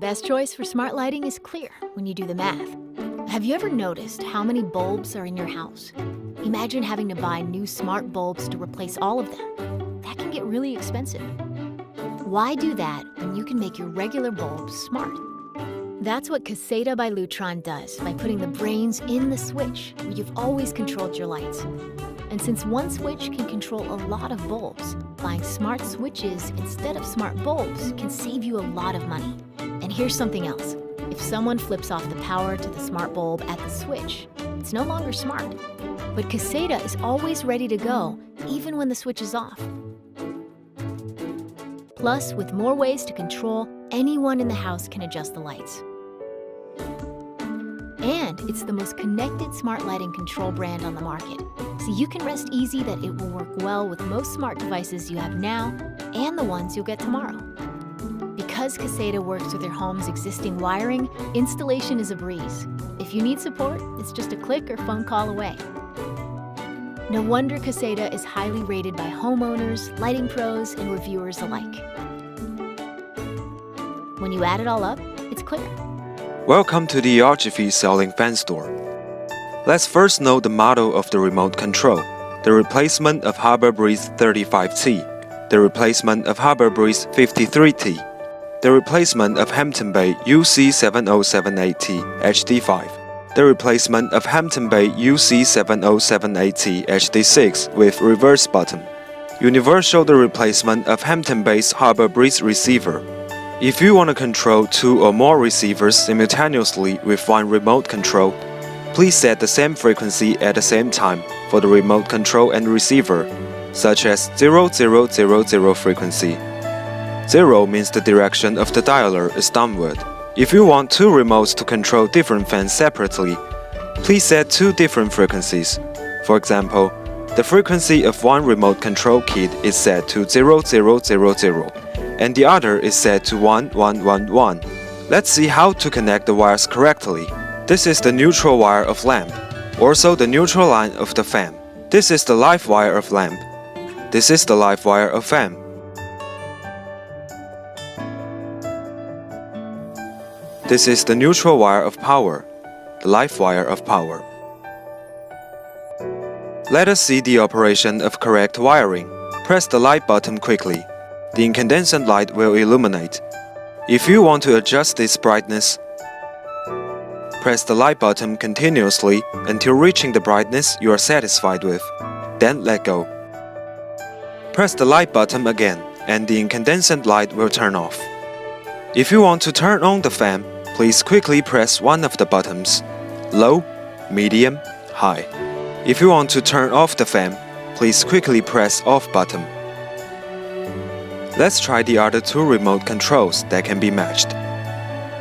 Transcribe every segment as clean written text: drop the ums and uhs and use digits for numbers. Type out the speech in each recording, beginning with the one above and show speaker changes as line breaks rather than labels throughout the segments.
best choice for smart lighting is clear when you do the math. Have you ever noticed how many bulbs are in your house? Imagine having to buy new smart bulbs to replace all of them. That can get really expensive. Why do that when you can make your regular bulbs smart? That's what Caseta by Lutron does by putting the brains in the switch where you've always controlled your lights. And since one switch can control a lot of bulbs, buying smart switches instead of smart bulbs can save you a lot of money. And here's something else. If someone flips off the power to the smart bulb at the switch, it's no longer smart. But Caseta is always ready to go, even when the switch is off. Plus, with more ways to control, anyone in the house can adjust the lights. And it's the most connected smart lighting control brand on the market, so you can rest easy that it will work well with most smart devices you have now and the ones you'll get tomorrow. Because Caseta works with your home's existing wiring, installation is a breeze. If you need support, it's just a click or phone call away. No wonder Caseta is highly rated by homeowners, lighting pros, and reviewers alike. When you add it all up, it's clear.
Welcome to the Eogifee selling fan store. Let's first know the model of the remote control, the replacement of Harbor Breeze 35T, the replacement of Harbor Breeze 53T, the replacement of Hampton Bay UC7078T HD5, the replacement of Hampton Bay UC7078T HD6 with reverse button. Universal the replacement of Hampton Bay's Harbor Breeze receiver. If you want to control 2 or more receivers simultaneously with one remote control, please set the same frequency at the same time for the remote control and receiver, such as 0000 frequency. 0 means the direction of the dialer is downward. If you want 2 remotes to control different fans separately, please set 2 different frequencies. For example, the frequency of one remote control kit is set to 0000, and the other is set to 1111. Let's see how to connect the wires correctly. This is the neutral wire of lamp, also the neutral line of the fan. This is the live wire of lamp. This is the live wire of fan. This is the neutral wire of power, the live wire of power. Let us see the operation of correct wiring. Press the light button quickly. The incandescent light will illuminate. If you want to adjust its brightness, press the light button continuously until reaching the brightness you are satisfied with. Then let go. Press the light button again, and the incandescent light will turn off. If you want to turn on the fan, please quickly press one of the buttons, low, medium, high. If you want to turn off the fan, please quickly press off button. Let's try the other 2 remote controls that can be matched.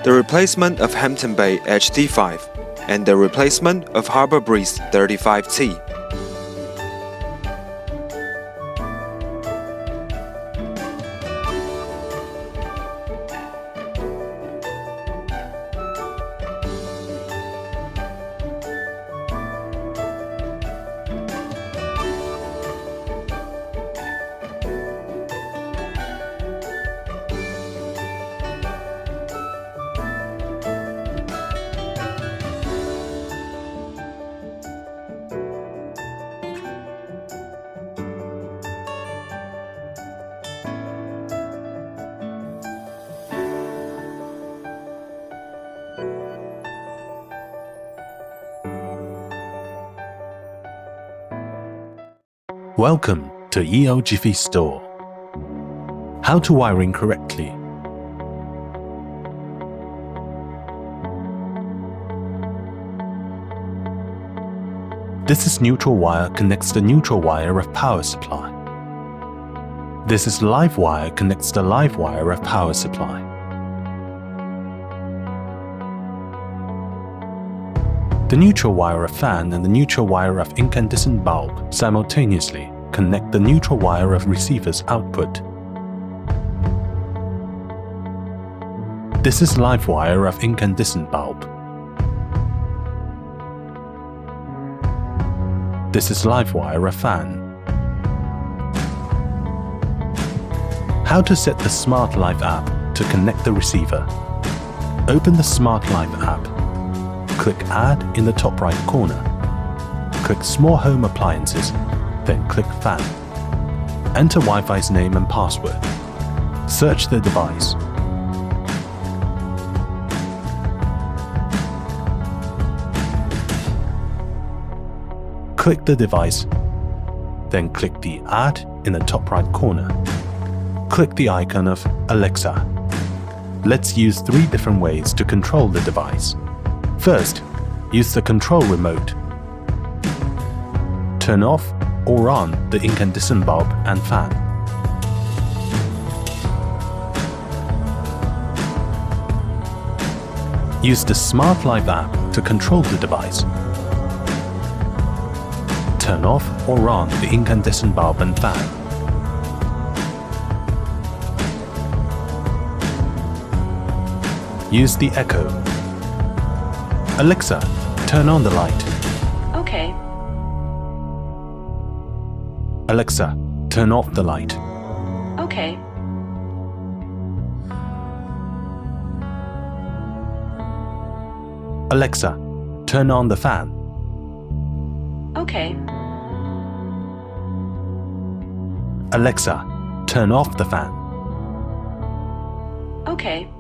The replacement of Hampton Bay HD5 and the replacement of Harbor Breeze 35T.
Welcome to Eogifee store. How to wiring correctly. This is neutral wire connects the neutral wire of power supply. This is live wire connects the live wire of power supply. The neutral wire of fan and the neutral wire of incandescent bulb simultaneously connect the neutral wire of receiver's output. This is live wire of incandescent bulb. This is live wire of fan. How to set the Smart Live app to connect the receiver. Open the Smart Life app. Click Add in the top right corner. Click Small Home Appliances, then click Fan. Enter Wi-Fi's name and password. Search the device. Click the device, then click the Add in the top right corner. Click the icon of Alexa. Let's use 3 different ways to control the device. First, use the control remote. Turn off or on the incandescent bulb and fan. Use the Smart Life app to control the device. Turn off or on the incandescent bulb and fan. Use the Echo. Alexa, turn on the light.
Okay.
Alexa, turn off the light.
Okay.
Alexa, turn on the fan.
Okay.
Alexa, turn off the fan.
Okay.